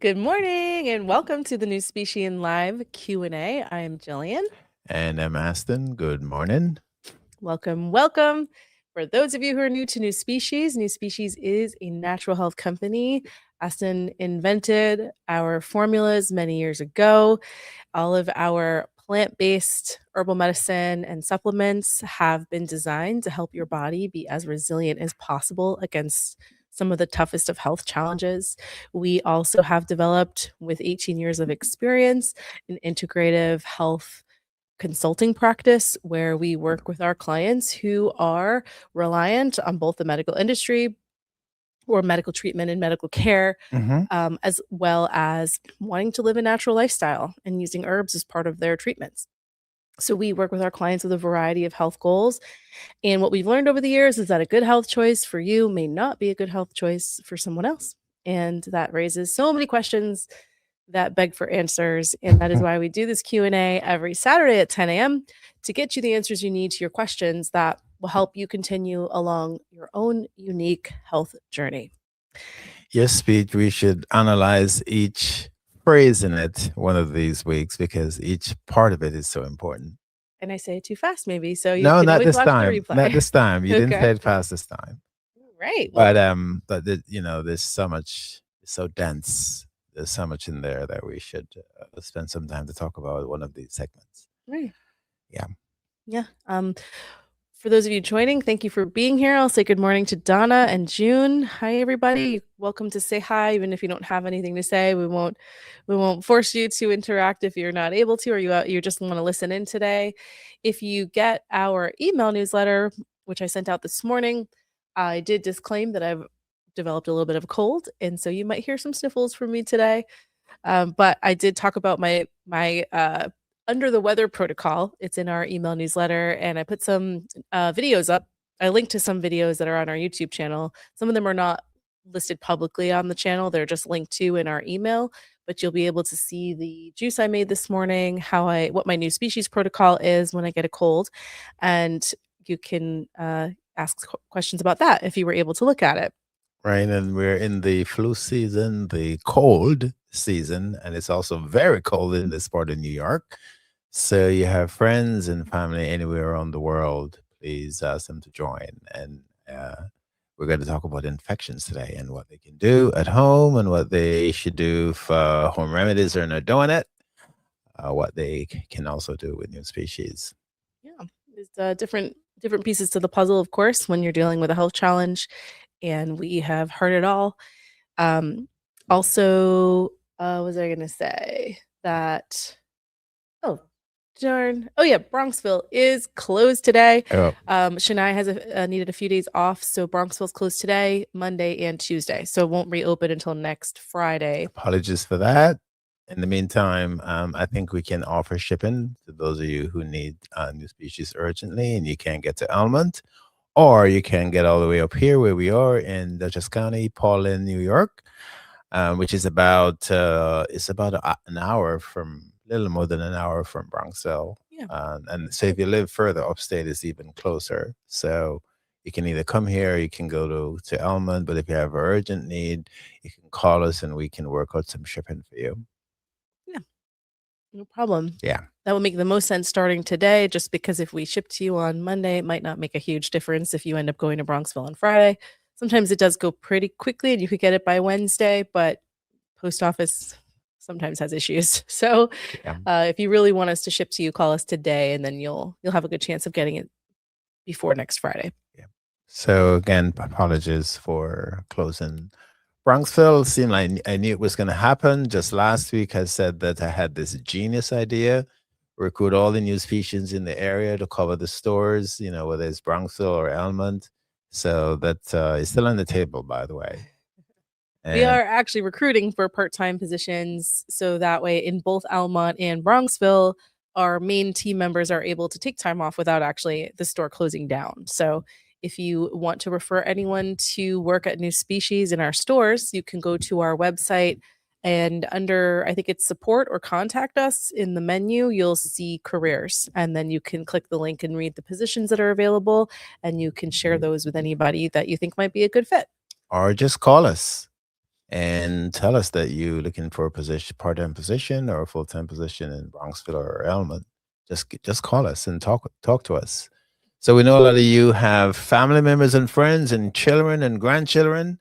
Good morning and welcome to the NuSpecian Live Q&A. I'm Jillian. And I'm Aston. Good morning. Welcome, welcome. For those of you who are new to NuSpecies, NuSpecies is a natural health company. Aston invented our formulas many years ago. All of our plant-based herbal medicine and supplements have been designed to help your body be as resilient as possible against some of the toughest of health challenges. We also have developed, with 18 years of experience, an integrative health consulting practice where we work with our clients who are reliant on both the medical industry or medical treatment and medical care, as well as wanting to live a natural lifestyle and using herbs as part of their treatments. So we work with our clients with a variety of health goals. And what we've learned over the years is that a good health choice for you may not be a good health choice for someone else. And that raises so many questions that beg for answers. And that is why we do this Q&A every Saturday at 10 a.m. to get you the answers you need to your questions that will help you continue along your own unique health journey. Yes, Pete, we should analyze each phrase in it one of these weeks because each part of it is so important. And I say it too fast, maybe. So you No, can not always this watch the time. replay. Not this time. You didn't Okay. say it fast this time. Right. Well, But there's so much, it's so dense. There's so much in there that we should spend some time to talk about one of these segments. right. Yeah. Yeah. For those of you joining, thank you for being here. I'll say good morning to Donna and June. Hi, everybody. Welcome to say hi, even if you don't have anything to say. We won't force you to interact if you're not able to, or you just want to listen in today. If you get our email newsletter, which I sent out this morning, I did disclaim that I've developed a little bit of a cold, and so you might hear some sniffles from me today. But I did talk about my under the weather protocol. It's in our email newsletter, and I put some videos up. I linked to some videos that are on our YouTube channel. Some of them are not listed publicly on the channel. They're just linked to in our email, but you'll be able to see the juice I made this morning, what my NuSpecies protocol is when I get a cold, and you can ask questions about that if you were able to look at it. Right. And we're in the flu season, the cold season, and it's also very cold in this part of New York. So you have friends and family anywhere around the world, please ask them to join. And we're going to talk about infections today and what they can do at home and what they should do for home remedies they're not doing it, what they can also do with NuSpecies. Yeah, there's different pieces to the puzzle, of course, when you're dealing with a health challenge, and we have heard it all. Also, what was I going to say? That, oh, darn. Oh, yeah, Bronxville is closed today. Oh, Shania has needed a few days off, so Bronxville's closed today, Monday, and Tuesday. So it won't reopen until next Friday. apologies for that. In the meantime, I think we can offer shipping to those of you who need NuSpecies urgently and you can't get to Elmont, or you can get all the way up here where we are in Dutchess County, Paulding, New York, which is about an hour from, a little more than an hour from Bronxville. Yeah. And so if you live further upstate, it's even closer. So you can either come here, or you can go to Elmont, but if you have an urgent need, you can call us and we can work out some shipping for you. Yeah, no problem. Yeah. That would make the most sense starting today, just because if we ship to you on Monday, it might not make a huge difference if you end up going to Bronxville on Friday. Sometimes it does go pretty quickly and you could get it by Wednesday, but post office sometimes has issues. So if you really want us to ship to you, call us today, and then you'll have a good chance of getting it before next Friday. Yeah. So again, apologies for closing Bronxville. Seemed like I knew it was going to happen. Just last week, I said that I had this genius idea: recruit all the NuSpecians in the area to cover the stores, whether it's Bronxville or Elmont. So that is still on the table, by the way. We are actually recruiting for part-time positions, so that way in both Elmont and Bronxville, our main team members are able to take time off without actually the store closing down. So if you want to refer anyone to work at NuSpecies in our stores, you can go to our website, and under, I think it's support or contact us, in the menu, you'll see careers. And then you can click the link and read the positions that are available, and you can share those with anybody that you think might be a good fit. Or just call us. and tell us that you're looking for a position, part-time position or a full-time position in Bronxville or Elmont. Just call us and talk to us. So we know a lot of you have family members and friends and children and grandchildren.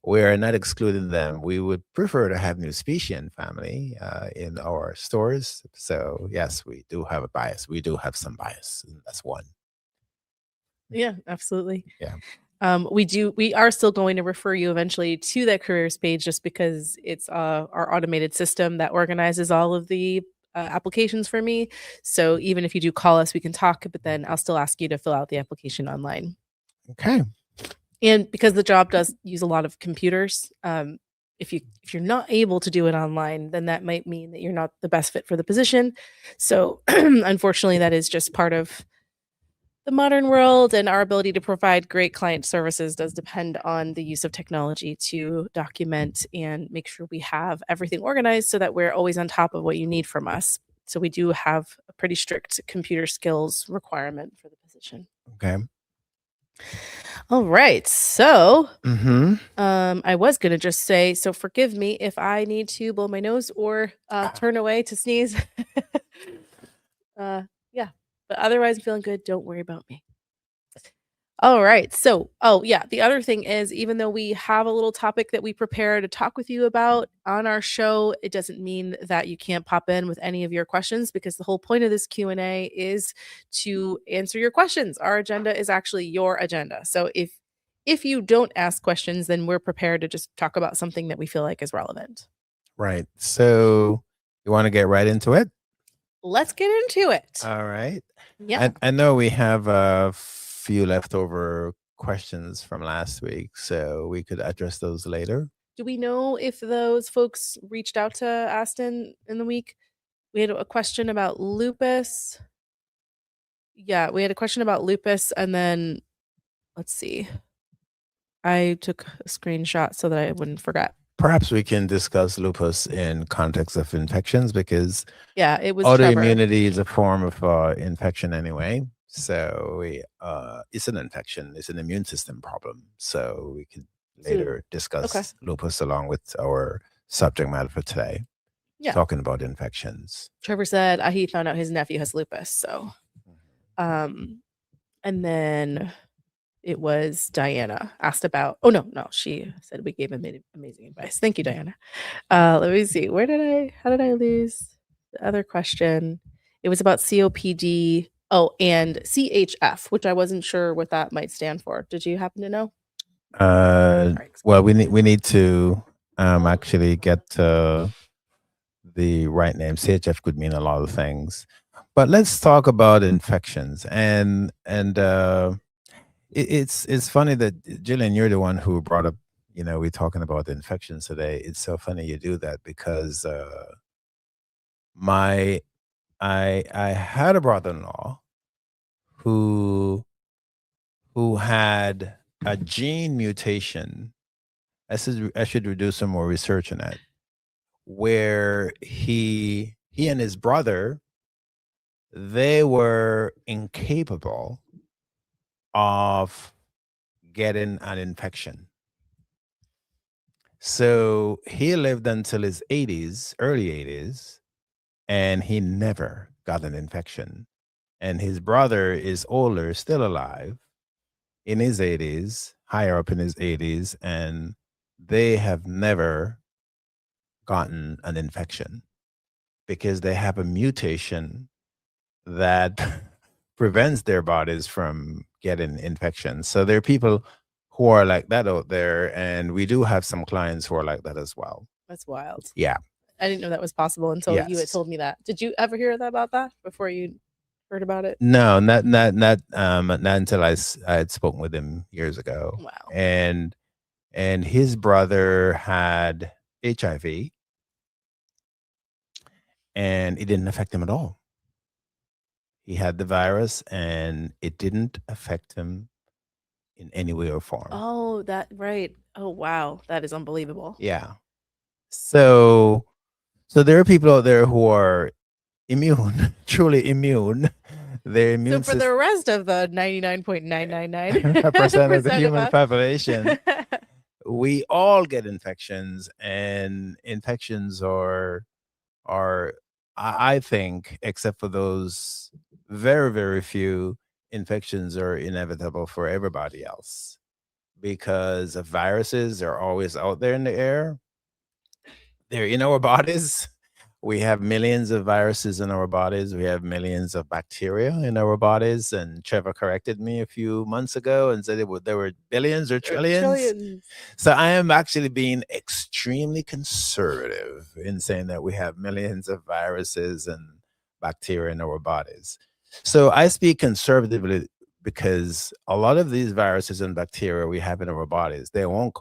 We are not excluding them. We would prefer to have NuSpecian family in our stores. So yes, we do have a bias. We do have some bias. That's one. Yeah, absolutely. Yeah. We are still going to refer you eventually to that careers page just because it's our automated system that organizes all of the applications for me. So even if you do call us, we can talk, but then I'll still ask you to fill out the application online. Okay. And because the job does use a lot of computers, if you're not able to do it online, then that might mean that you're not the best fit for the position. So unfortunately, that is just part of the modern world, and our ability to provide great client services does depend on the use of technology to document and make sure we have everything organized so that we're always on top of what you need from us. So we do have a pretty strict computer skills requirement for the position. Okay. All right. So Mm-hmm. I was gonna just say, so forgive me if I need to blow my nose or turn away to sneeze. Yeah. But otherwise, I'm feeling good. Don't worry about me. All right. So, yeah, the other thing is, even though we have a little topic that we prepare to talk with you about on our show, it doesn't mean that you can't pop in with any of your questions, because the whole point of this Q&A is to answer your questions. Our agenda is actually your agenda. So if you don't ask questions, then we're prepared to just talk about something that we feel like is relevant. Right. So you want to get right into it? Let's get into it. All right. Yeah. I know we have a few leftover questions from last week, so we could address those later. Do we know if those folks reached out to Aston in the week? We had a question about lupus. Yeah, we had a question about lupus, and then let's see. I took a screenshot so that I wouldn't forget. Perhaps we can discuss lupus in context of infections, because Yeah, it was autoimmunity is a form of infection anyway. So it's an infection. It's an immune system problem. So we could later discuss lupus along with our subject matter for today. Yeah. Talking about infections. Trevor said he found out his nephew has lupus. So, and then it was Diana asked about, she said we gave him amazing advice. Thank you, Diana. Let me see. How did I lose the other question? It was about COPD. Oh, and CHF, which I wasn't sure what that might stand for. Did you happen to know? Well, we need to actually get the right name. CHF could mean a lot of things, but let's talk about infections. And it's funny that Jillian, you're the one who brought up. We're talking about infections today. It's so funny you do that, because I had a brother-in-law who had a gene mutation. I should do some more research on that, where he and his brother, they were incapable of getting an infection. So he lived until his 80s, early 80s, and he never got an infection. And his brother is older, still alive, in his 80s, higher up in his 80s, and they have never gotten an infection because they have a mutation that prevents their bodies from getting infections. So there are people who are like that out there, and we do have some clients who are like that as well. That's wild. Yeah. I didn't know that was possible until you had told me that. Did you ever hear about that before you heard about it? No, not until I had spoken with him years ago. Wow. And his brother had HIV, and it didn't affect him at all. He had the virus, and it didn't affect him in any way or form. Oh, right. Oh, wow. That is unbelievable. Yeah. So there are people out there who are immune, truly immune. Their immune So for the rest of the 99.999% of the human population, we all get infections, and infections are I think, except for those very, very few, infections are inevitable for everybody else because of viruses are always out there in the air. They're in our bodies. We have millions of viruses in our bodies. We have millions of bacteria in our bodies. And Trevor corrected me a few months ago and said there were billions or trillions. Trillions. So I am actually being extremely conservative in saying that we have millions of viruses and bacteria in our bodies. So I speak conservatively because a lot of these viruses and bacteria we have in our bodies, they won't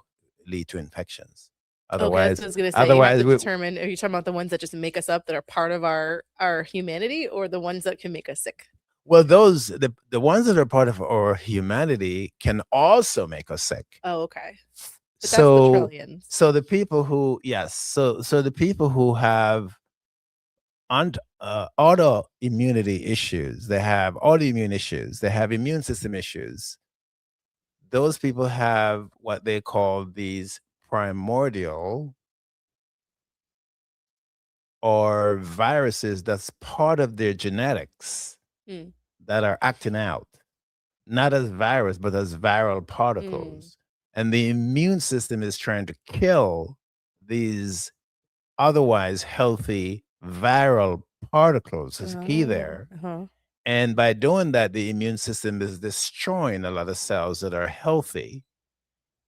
lead to infections. Okay, that's what I Otherwise, was gonna say. You have otherwise to we, determine, are you talking about the ones that just make us up that are part of our humanity, or the ones that can make us sick? well, those the ones that are part of our humanity can also make us sick. Oh, okay. But that's the So trillions. so the people who yes, so the people who have autoimmunity issues, they have autoimmune issues, they have immune system issues. Those people have what they call these primordial or viruses that's part of their genetics Mm. that are acting out, not as virus, but as viral Mm. particles. And the immune system is trying to kill these otherwise healthy viral particles. Is key Oh, there. uh-huh. And by doing that, the immune system is destroying a lot of cells that are healthy.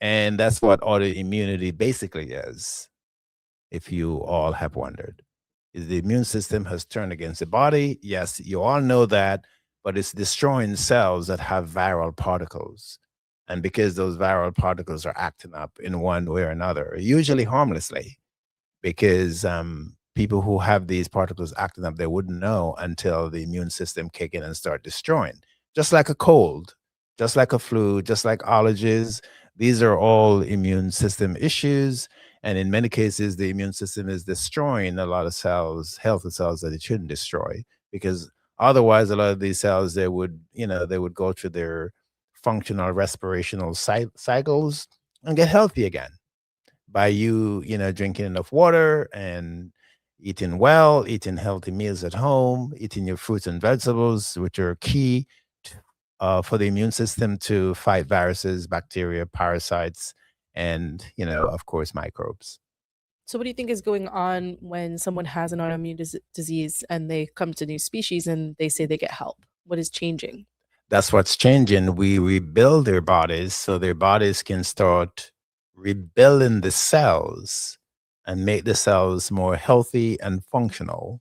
And that's what autoimmunity basically is, if you all have wondered. Is the immune system has turned against the body. Yes, you all know that, but it's destroying cells that have viral particles. And because those viral particles are acting up in one way or another, usually harmlessly, because people who have these particles acting up, they wouldn't know until the immune system kick in and start destroying. Just like a cold, just like a flu, just like allergies, these are all immune system issues. And in many cases, the immune system is destroying a lot of cells, healthy cells that it shouldn't destroy, because otherwise, a lot of these cells, they would, they would go through their functional respirational cycles and get healthy again by you, drinking enough water and eating well, eating healthy meals at home, eating your fruits and vegetables, which are key for the immune system to fight viruses, bacteria, parasites, and, of course, microbes. So, what do you think is going on when someone has an autoimmune disease and they come to NuSpecies and they say they get help? What is changing? That's what's changing. We rebuild their bodies so their bodies can start rebuilding the cells and make the cells more healthy and functional.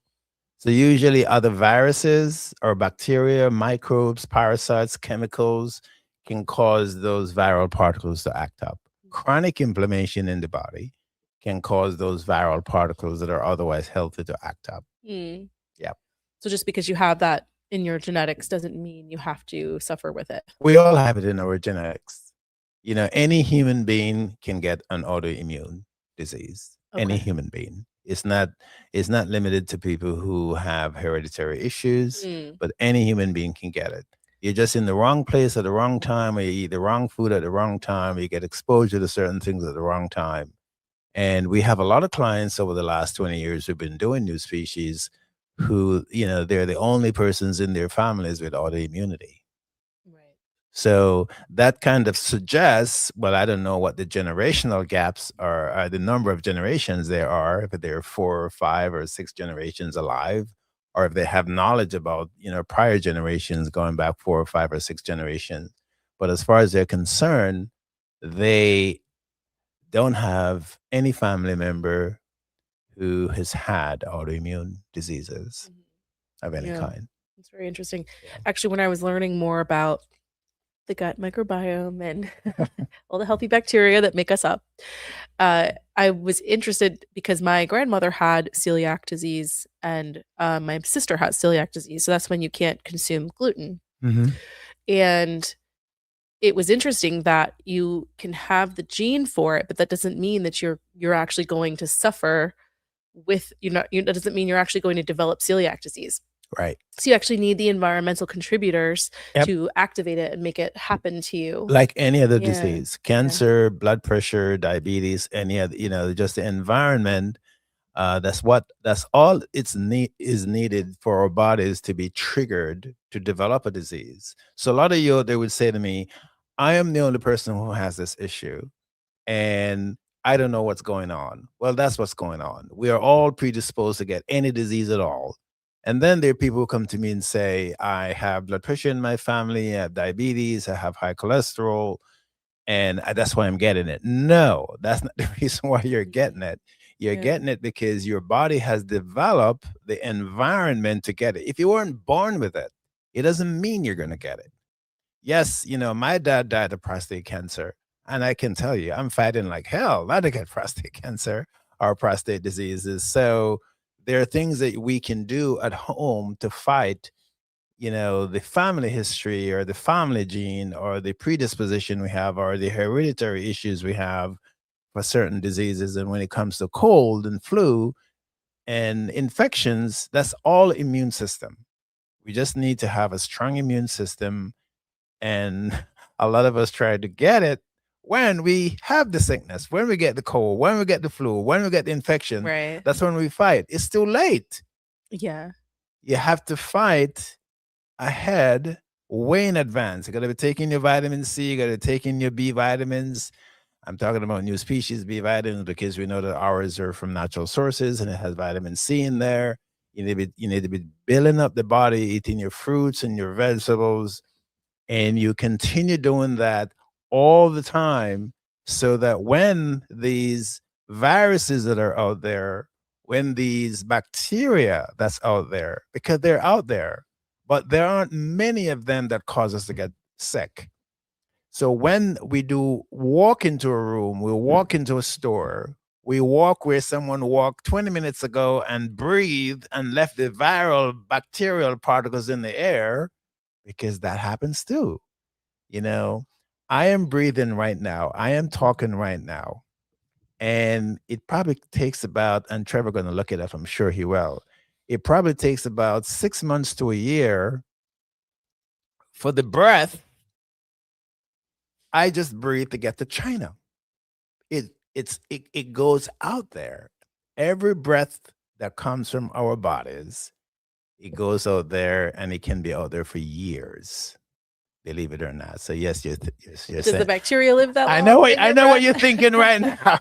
So usually other viruses or bacteria, microbes, parasites, chemicals can cause those viral particles to act up. Chronic inflammation in the body can cause those viral particles that are otherwise healthy to act up. Mm. Yeah. So, just because you have that in your genetics doesn't mean you have to suffer with it. We all have it in our genetics. Any human being can get an autoimmune disease. Any Okay. human being. It's not limited to people who have hereditary issues, Mm. but any human being can get it. You're just in the wrong place at the wrong time, or you eat the wrong food at the wrong time, or you get exposure to certain things at the wrong time. And we have a lot of clients over the last 20 years who've been doing NuSpecies who, they're the only persons in their families with autoimmunity. Right. So that kind of suggests, well, I don't know what the generational gaps are, the number of generations there are, if they're 4 or 5 or 6 generations alive, or if they have knowledge about, prior generations going back 4 or 5 or 6 generations. But as far as they're concerned, they don't have any family member who has had autoimmune diseases of any Yeah, kind. it's very interesting. Yeah. Actually, when I was learning more about the gut microbiome and all the healthy bacteria that make us up, I was interested because my grandmother had celiac disease and my sister has celiac disease. So that's when you can't consume gluten. Mhm. And it was interesting that you can have the gene for it, but that doesn't mean that you're actually going to suffer with that doesn't mean you're actually going to develop celiac disease. Right. So you actually need the environmental contributors Yep. to activate it and make it happen to you. Like any other Yeah. disease, Yeah. cancer, blood pressure, diabetes, any other, just the environment. That's all is needed for our bodies to be triggered to develop a disease. So a lot of you, they would say to me, I am the only person who has this issue, and I don't know what's going on. Well, that's what's going on. We are all predisposed to get any disease at all. And then there are people who come to me and say, I have blood pressure in my family, I have diabetes, I have high cholesterol, and that's why I'm getting it. No, that's not the reason why you're getting it. You're Yeah. getting it because your body has developed the environment to get it. If you weren't born with it, it doesn't mean you're going to get it. Yes, my dad died of prostate cancer. And I can tell you, I'm fighting like hell not to get prostate cancer or prostate diseases. So there are things that we can do at home to fight, the family history or the family gene or the predisposition we have or the hereditary issues we have for certain diseases. And when it comes to cold and flu and infections, that's all immune system. We just need to have a strong immune system, and a lot of us try to get it when we have the sickness, when we get the cold, when we get the flu, when we get the infection. Right. That's when we fight. It's too late. Yeah. You have to fight ahead, way in advance. You got to be taking your vitamin C, you got to take in your B vitamins. I'm talking about NuSpecies B vitamins because we know that ours are from natural sources and it has vitamin C in there. You need to be building up the body, eating your fruits and your vegetables, and you continue doing that all the time so that when these viruses that are out there, when these bacteria that's out there, because they're out there, but there aren't many of them that cause us to get sick. So when we do walk into a room, we walk into a store, we walk where someone walked 20 minutes ago and breathed and left the viral bacterial particles in the air, because that happens too. You know, I am breathing right now. I am talking right now. And it probably takes about, and Trevor going to look it up, I'm sure he will. It probably takes about 6 months to a year for the breath I just breathe to get to China. It goes out there. Every breath that comes from our bodies, it goes out there, and it can be out there for years, believe it or not. So yes, you're Does the saying, bacteria live that I know long what in I your know what breath? you're thinking right now.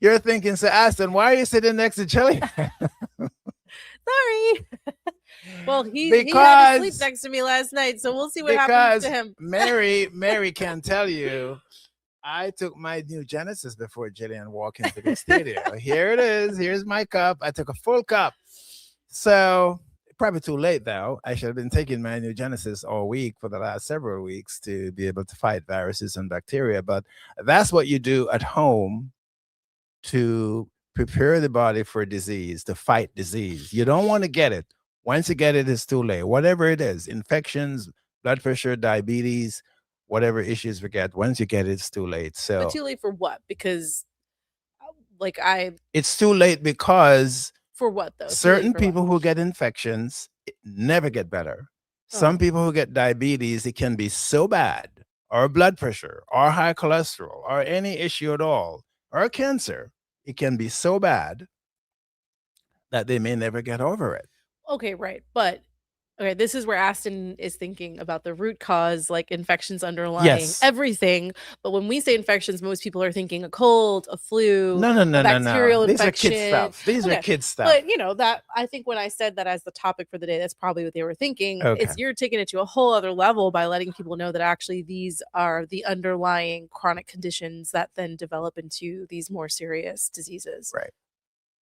You're thinking, so Aston, why are you sitting next to Chili? Sorry. Well, he had to sleep because next to me last night, so we'll see what happens to because him. Mary can tell you, I took my new Genesis before Jillian walked into the studio. Here it is. Here's my cup. I took a full cup. So probably too late though. I should have been taking my new Genesis all week for the last several weeks to be able to fight viruses and bacteria. But that's what you do at home to prepare the body for disease, to fight disease. You don't want to get it. Once you get it, it's too late. Whatever it is, infections, blood pressure, diabetes, whatever issues we get, once you get it, it's too late. But So too late for what? Because like I it's too late because for what though? Too late certain for what? people who get infections never get better. Some Oh. people who get diabetes, it can be so bad, or blood pressure, or high cholesterol, or any issue at all, or cancer. It can be so bad that they may never get over it. Okay, right. But okay, this is where Aston is thinking about the root cause, like infections underlying Yes. everything. But when we say infections, most people are thinking a cold, a flu, No, no, a no, no, no. bacterial These are kid infection. stuff. These are Okay. kid stuff. But that I think when I said that as the topic for the day, that's probably what they were thinking. Okay. It's you're taking it to a whole other level by letting people know that actually these are the underlying chronic conditions that then develop into these more serious diseases. Right.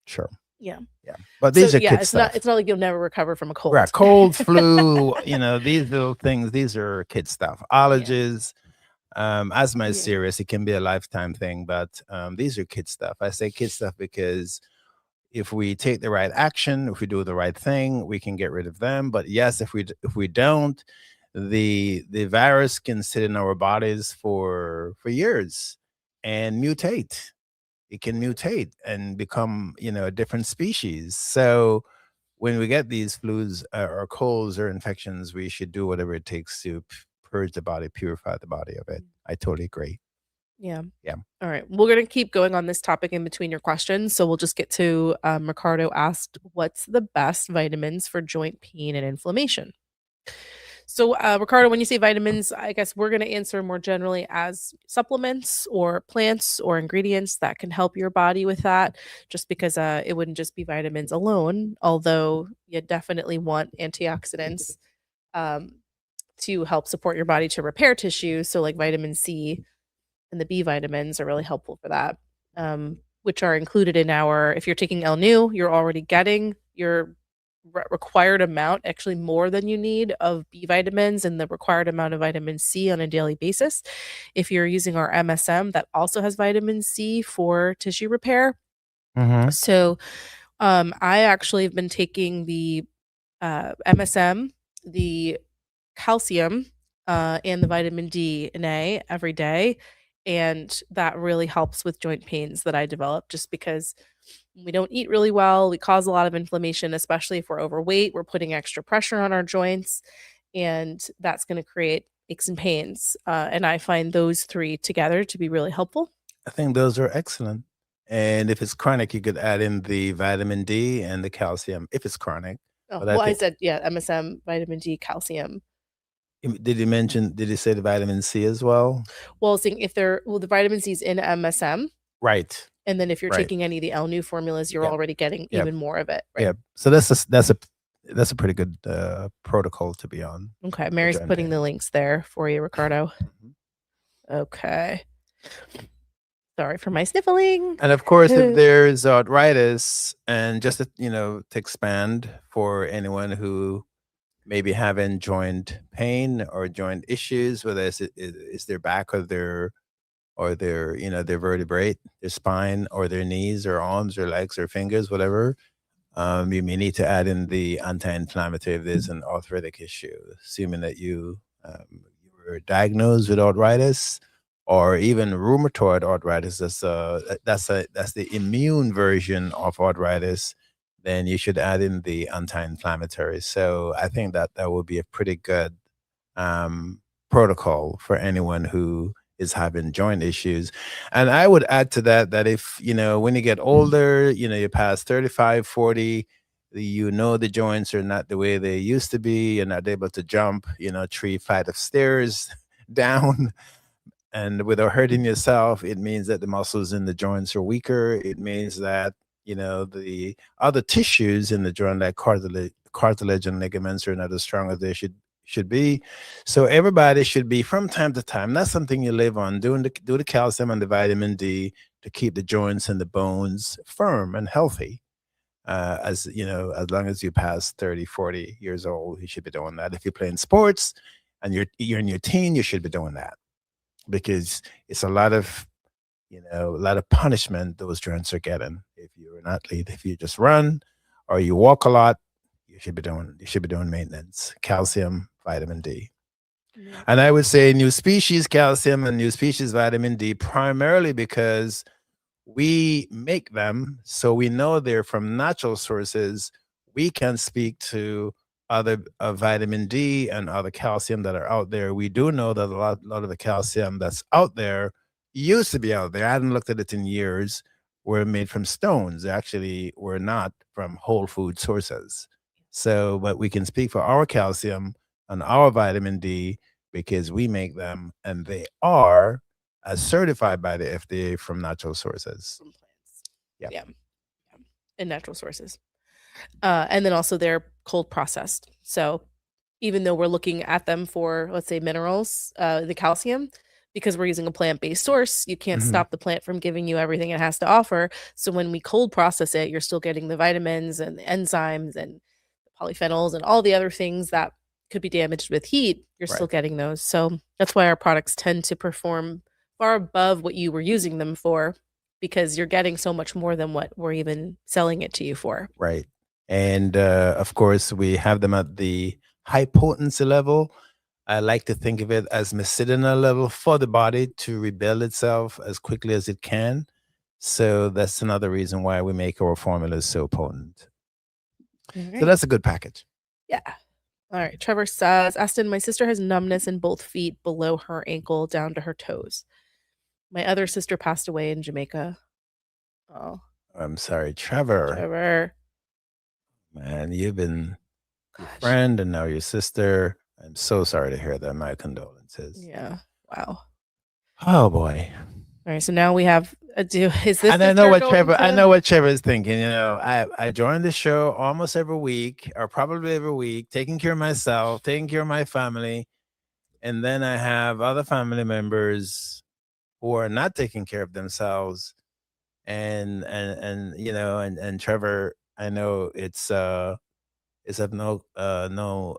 Sure. Yeah. Yeah. But So these are yeah, kid it's stuff. not like you'll never recover from a cold. Right. Cold, flu, these little things, these are kid stuff. Allergies, asthma is Yeah. serious. It can be a lifetime thing, but these are kid stuff. I say kid stuff because if we take the right action, if we do the right thing, we can get rid of them. But yes, if we don't, the virus can sit in our bodies for years and mutate. It can mutate and become a different species. So when we get these flus or colds or infections, we should do whatever it takes to purge the body, purify the body of it. I totally agree. Yeah. Yeah. All right. We're going to keep going on this topic in between your questions. So we'll just get to Ricardo asked, what's the best vitamins for joint pain and inflammation? So, Ricardo, when you say vitamins, I guess we're going to answer more generally as supplements or plants or ingredients that can help your body with that, just because it wouldn't just be vitamins alone, although you definitely want antioxidants um, to help support your body to repair tissue. So, like vitamin C and the B vitamins are really helpful for that, which are included in our, if you're taking L-Nu, you're already getting your required amount, actually more than you need, of B vitamins and the required amount of vitamin C on a daily basis. If you're using our MSM, that also has vitamin C for tissue repair. Mm-hmm. So I actually have been taking the MSM, the calcium, and the vitamin D and A every day. And that really helps with joint pains that I develop, just because we don't eat really well. We cause a lot of inflammation, especially if we're overweight. We're putting extra pressure on our joints, and that's going to create aches and pains. And I find those three together to be really helpful. I think those are excellent. And if it's chronic, you could add in the vitamin D and the calcium if it's chronic. Oh, But I well, I think, said, yeah, MSM, vitamin D, calcium. did you say the vitamin C as well? Well, seeing if they're, well, the vitamin C is in MSM. Right. And then if you're Right. taking any of the L-Nu formulas, you're Yep. already getting Yep. even more of it. Right. Yeah. So that's a pretty good protocol to be on. Okay. Mary's joint putting pain. the links there for you, Ricardo. Mhm. Okay. Sorry for my sniffling. And of course, if there's arthritis, and just to expand for anyone who may be having joint pain or joint issues, whether it's their back or their vertebrae, their spine, or their knees or arms or legs or fingers, whatever. You may need to add in the anti-inflammatory if there's an arthritic issue, assuming that you were diagnosed with arthritis or even rheumatoid arthritis. That's the immune version of arthritis. Then you should add in the anti-inflammatory. So I think that would be a pretty good um, protocol for anyone who is having joint issues. And I would add to that if, when you get older, you pass 35, 40, the joints are not the way they used to be. You're not able to jump, 3 flight of stairs down. And without hurting yourself, it means that the muscles in the joints are weaker. It means that, the other tissues in the joint, like cartilage and ligaments, are not as strong as they should be. So everybody should be, from time to time, that's something you live on, do the calcium and the vitamin D to keep the joints and the bones firm and healthy. As as long as you pass 30, 40 years old, you should be doing that. If you're playing sports and you're in your teen, you should be doing that, because it's a lot of punishment those joints are getting. If you're an athlete, if you just run or you walk a lot, you should be doing maintenance, calcium, vitamin D. Yeah. And I would say NuSpecies calcium and NuSpecies vitamin D, primarily because we make them, so we know they're from natural sources. We can speak to other vitamin D and other calcium that are out there. We do know that a lot of the calcium that's out there used to be out there. I hadn't looked at it in years. Were made from stones. They actually were not from whole food sources. So, but we can speak for our calcium and our vitamin D because we make them, and they are as certified by the FDA from natural sources. From plants. Yep. Yeah. And natural sources. And then also they're cold processed. So even though we're looking at them for, let's say, minerals, the calcium, because we're using a plant-based source, you can't Mhm. stop the plant from giving you everything it has to offer. So when we cold process it, you're still getting the vitamins and the enzymes and the polyphenols and all the other things that could be damaged with heat. You're still Right. getting those. So that's why our products tend to perform far above what you were using them for, because you're getting so much more than what we're even selling it to you for. Right. And of course, we have them at the high potency level. I like to think of it as medicinal level for the body to rebuild itself as quickly as it can. So that's another reason why we make our formulas so potent. All So right. that's a good package. Yeah. All right. Trevor says, Aston, my sister has numbness in both feet below her ankle down to her toes. My other sister passed away in Jamaica. Oh, I'm sorry, Trevor. Trevor. Man, you've been your Gosh. friend and now your sister. I'm so sorry to hear that. My condolences. Yeah. Wow. Oh boy. All right. So now we have a do. Is this And I know sister what going Trevor, I to? know what Trevor is thinking. I join the show almost every week, or probably every week, taking care of myself, taking care of my family, and then I have other family members who are not taking care of themselves. And Trevor, I know it's of no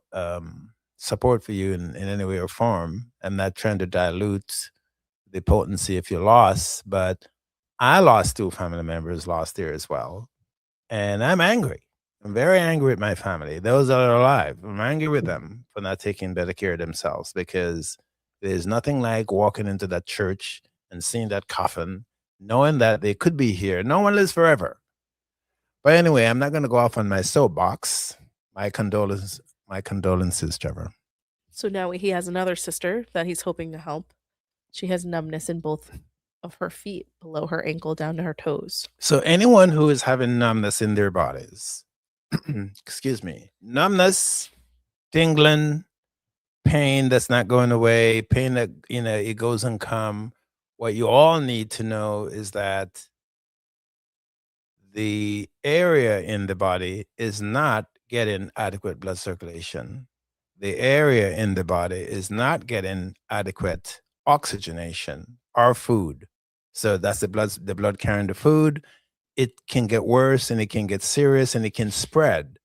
support for you in any way or form. I'm not trying to dilute the potency of your loss, but I lost two family members last year as well. And I'm angry. I'm very angry with my family. Those that are alive. I'm angry with them for not taking better care of themselves, because there's nothing like walking into that church and seeing that coffin, knowing that they could be here. No one lives forever. But anyway, I'm not going to go off on my soapbox. My condolences, Trevor. So now he has another sister that he's hoping to help. She has numbness in both of her feet below her ankle down to her toes. So anyone who is having numbness in their bodies, excuse me, numbness, tingling, pain that's not going away, pain that it goes and come. What you all need to know is that the area in the body is not getting adequate blood circulation. The area in the body is not getting adequate oxygenation or food. So that's the blood carrying the food. It can get worse and it can get serious and it can spread.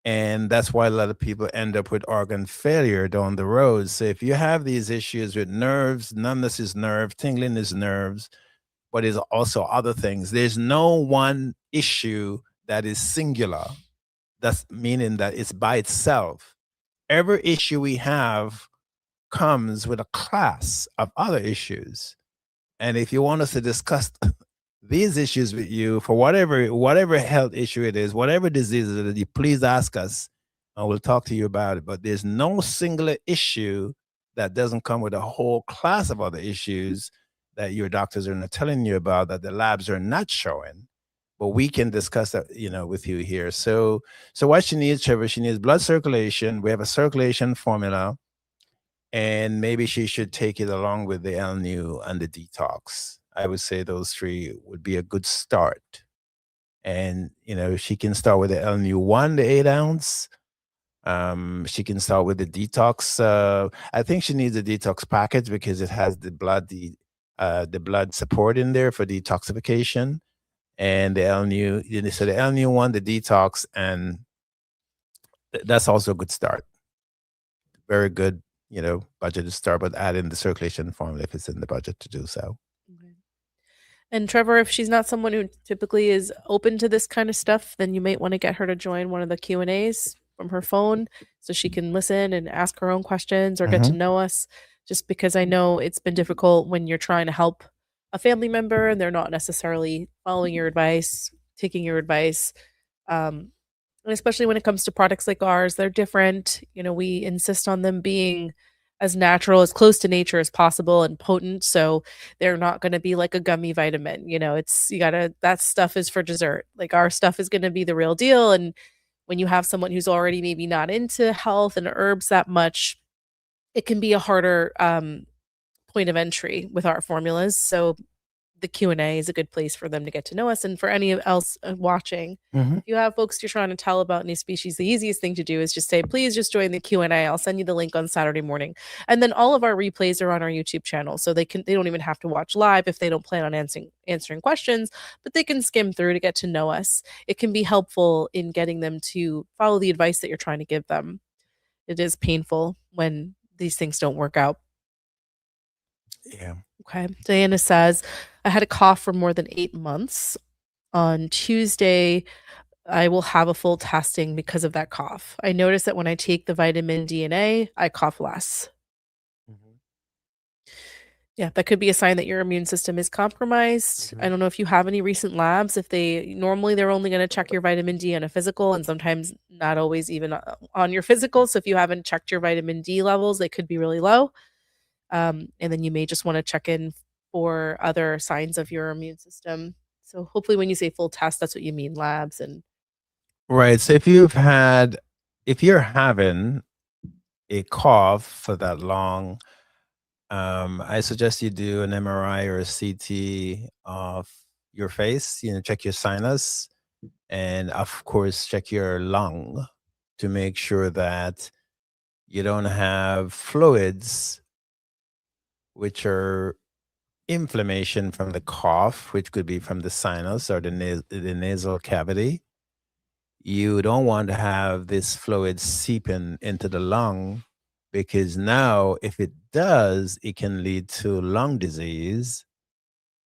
And that's why a lot of people end up with organ failure down the road. So if you have these issues with nerves, numbness is nerve, tingling is nerves, but is also other things. There's no one issue that is singular. That's meaning that it's by itself. Every issue we have comes with a class of other issues. And if you want us to discuss these issues with you for whatever health issue it is, whatever disease it is, you please ask us and we'll talk to you about it. But there's no singular issue that doesn't come with a whole class of other issues that your doctors are not telling you about, that the labs are not showing. But we can discuss that, with you here. So what she needs, Trevor, she needs blood circulation. We have a circulation formula, and maybe she should take it along with the L-Nu and the detox. I would say those three would be a good start. And she can start with the L-Nu 1, the 8 ounce. She can start with the detox. I think she needs a detox package because it has the blood support in there for detoxification, and the L-Nu. So the L-Nu 1, the detox, and that's also a good start. Very good, budget to start, but add in the circulation formula if it's in the budget to do so. Okay. And Trevor, if she's not someone who typically is open to this kind of stuff, then you might want to get her to join one of the Q&As from her phone so she can listen and ask her own questions or get to Mhm. know us, just because I know it's been difficult when you're trying to help a family member and they're not necessarily following your advice, taking your advice. Um, and especially when it comes to products like ours, they're different. We insist on them being as natural, as close to nature as possible and potent. So they're not going to be like a gummy vitamin. That stuff is for dessert. Like our stuff is going to be the real deal. And when you have someone who's already maybe not into health and herbs that much, it can be a harder point of entry with our formulas. So the Q&A is a good place for them to get to know us. And for any else watching, Mhm. if you have folks you're trying to tell about NuSpecies, the easiest thing to do is just say, please just join the Q&A. I'll send you the link on Saturday morning. And then all of our replays are on our YouTube channel. So they don't even have to watch live if they don't plan on answering questions, but they can skim through to get to know us. It can be helpful in getting them to follow the advice that you're trying to give them. It is painful when these things don't work out. Yeah. Okay. Diana says, I had a cough for more than 8 months. On Tuesday, I will have a full testing because of that cough. I notice that when I take the vitamin D and A, I cough less. Mhm. Yeah, that could be a sign that your immune system is compromised. I Mhm. don't know if you have any recent labs. If they're only going to check your vitamin D on a physical and sometimes not always even on your physical. So if you haven't checked your vitamin D levels, they could be really low. And then you may just want to check in for other signs of your immune system. So hopefully when you say full test, that's what you mean, labs and Right. So if you're having a cough for that long, I suggest you do an MRI or a CT of your face, check your sinus, and of course, check your lung to make sure that you don't have fluids, which are inflammation from the cough, which could be from the sinus or the nasal cavity. You don't want to have this fluid seeping into the lung because now, if it does, it can lead to lung disease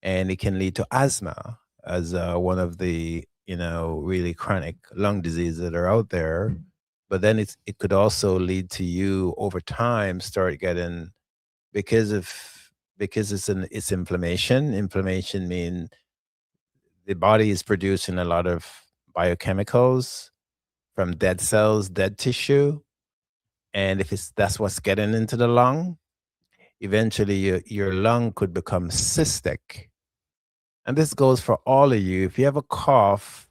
and it can lead to asthma as one of the really chronic lung diseases that are out there. But then it could also lead to you over time start getting because of because it's inflammation. Inflammation means the body is producing a lot of biochemicals from dead cells, dead tissue, and if it's that's what's getting into the lung, eventually your lung could become cystic. And this goes for all of you. If you have a cough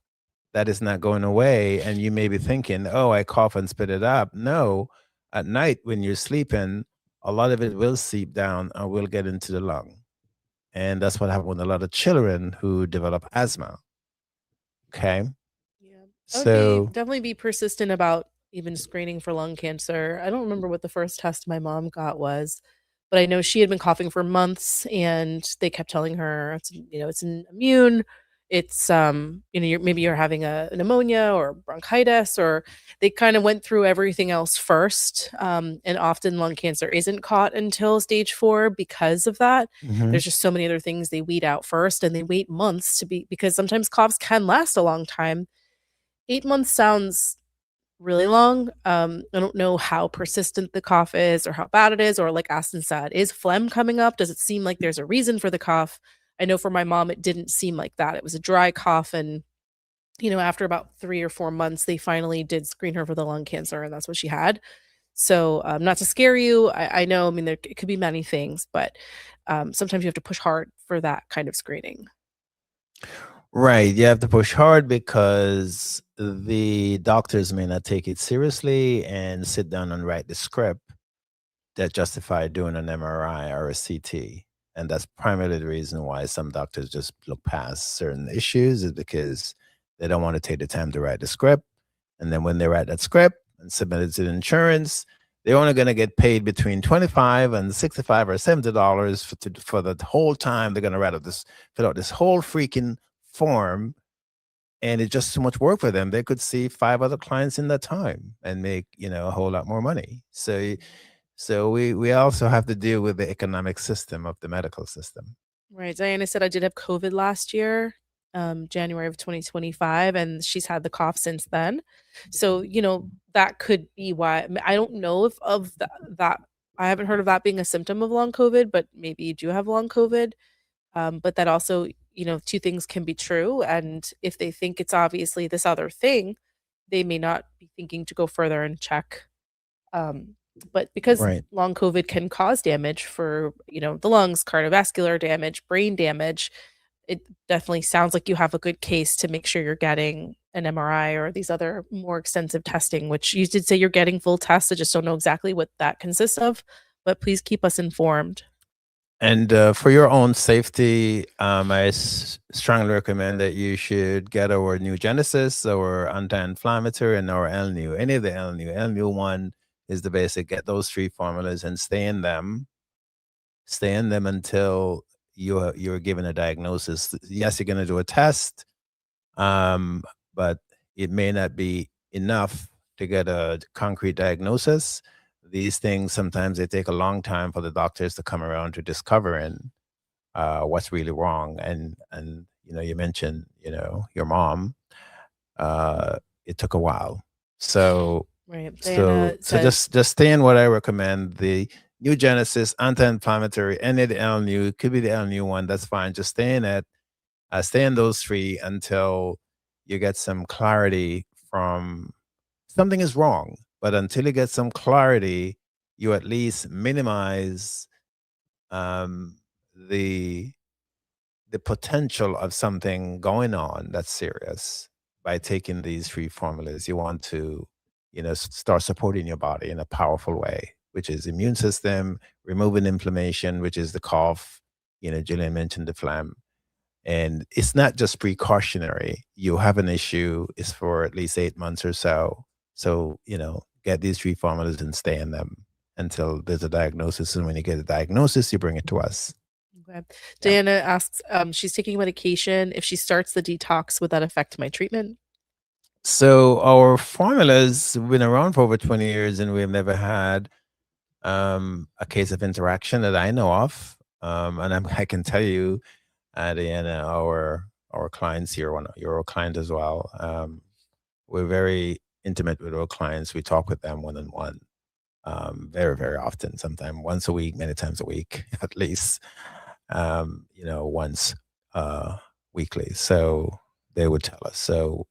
that is not going away, and you may be thinking, "Oh, I cough and spit it up." No, at night when you're sleeping, a lot of it will seep down and will get into the lung. And that's what happened with a lot of children who develop asthma. Okay. yeah. I would be So, definitely be persistent about even screening for lung cancer. I don't remember what the first test my mom got was, but I know she had been coughing for months and they kept telling her it's an immune. It's maybe you're having a pneumonia or bronchitis, or they kind of went through everything else first. And often lung cancer isn't caught until stage 4 because of that. mhm. There's just so many other things they weed out first, and they wait months to be, because sometimes coughs can last a long time. 8 months sounds really long. I don't know how persistent the cough is or how bad it is, or like Aston said, is phlegm coming up? Does it seem like there's a reason for the cough? I know for my mom, it didn't seem like that. It was a dry cough. And, after about 3 or 4 months, they finally did screen her for the lung cancer, and that's what she had. So, not to scare you, I know, I mean, it could be many things, but sometimes you have to push hard for that kind of screening. Right. You have to push hard because the doctors may not take it seriously and sit down and write the script that justify doing an MRI or a CT. And that's primarily the reason why some doctors just look past certain issues is because they don't want to take the time to write the script. And then when they write that script and submit it to the insurance, they're only going to get paid between 25 and 65 or $70 for the whole time they're going to fill out this whole freaking form, and it's just too much work for them. They could see 5 other clients in that time and make, a whole lot more money. So we also have to deal with the economic system of the medical system. Right. Diana said I did have COVID last year, January of 2025, and she's had the cough since then. So, that could be why. I don't know if of that. I haven't heard of that being a symptom of long COVID, but maybe you do have long COVID. But that also, two things can be true. And if they think it's obviously this other thing, they may not be thinking to go further and check. Um, but because Right. long COVID can cause damage for, the lungs, cardiovascular damage, brain damage, it definitely sounds like you have a good case to make sure you're getting an MRI or these other more extensive testing, which you did say you're getting full tests. I just don't know exactly what that consists of, but please keep us informed. And for your own safety, I strongly recommend that you should get our new Genesis, our anti-inflammatory, and our LNU. Any of the LNU. LNU one is the basic. Get those 3 formulas and stay in them. Stay in them until you're given a diagnosis. Yes, you're going to do a test, um, but it may not be enough to get a concrete diagnosis. These things sometimes they take a long time for the doctors to come around to discovering what's really wrong. And you mentioned your mom. It took a while. So Right. so Diana so said, just stay in what I recommend. The New Genesis anti-inflammatory, any of the L new could be the L new one. That's fine. Just stay in it. Stay in those 3 until you get some clarity from something is wrong. But until you get some clarity, you at least minimize um, the the potential of something going on that's serious by taking these free formulas. You want to, start supporting your body in a powerful way, which is immune system, removing inflammation, which is the cough. Julian mentioned the phlegm. And it's not just precautionary. You have an issue, it's for at least 8 months or so. So, get these three formulas and stay in them until there's a diagnosis. And when you get a diagnosis, you bring it to us. Okay. Yeah. Diana asks, she's taking medication. If she starts the detox, would that affect my treatment? So our formulas have been around for over 20 years and we've never had a case of interaction that I know of. And I can tell you, Diana, our clients here, you're a client as well. We're very intimate with our clients. We talk with them one on one, very, very often. Sometimes once a week, many times a week, at least. Once weekly. So they would tell us. So